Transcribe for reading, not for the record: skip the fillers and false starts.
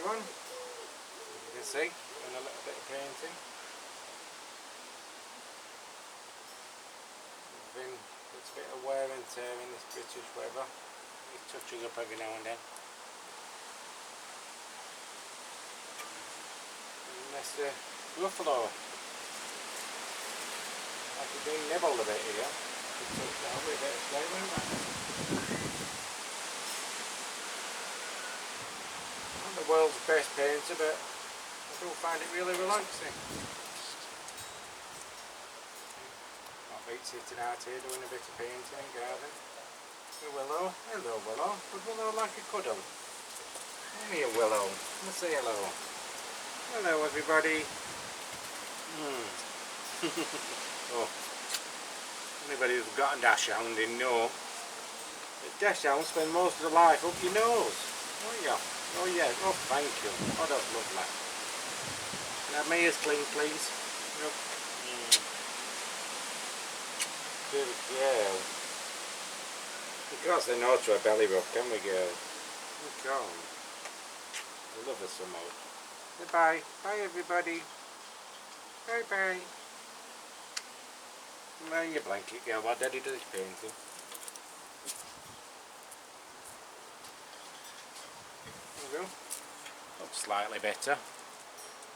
on. You can see, and a little bit of painting. It's a bit of wear and tear in this British weather. It's touching up every now and then. And that's the buffalo. Like it's being nibbled a bit here. It's touched down with a bit of flavour in that. I'm the world's best painter, but I do find it really relaxing. Beat sitting out here doing a bit of painting in the garden. The willow, hello willow, would willow like a cuddle? Come here willow, let's say hello. Hello everybody. Oh, anybody who's got a dachshund they know that dachshunds spend most of their life up your nose. Oh yeah, oh yeah, oh thank you, oh that's lovely. Can I have my ears clean please? Yep. Good girl. We can't say no to a belly rub, can we, girl? We can't. I love her so much. Goodbye. Bye, everybody. Bye bye. Lay your blanket, girl, while Daddy does his painting. There we go. Looks slightly better.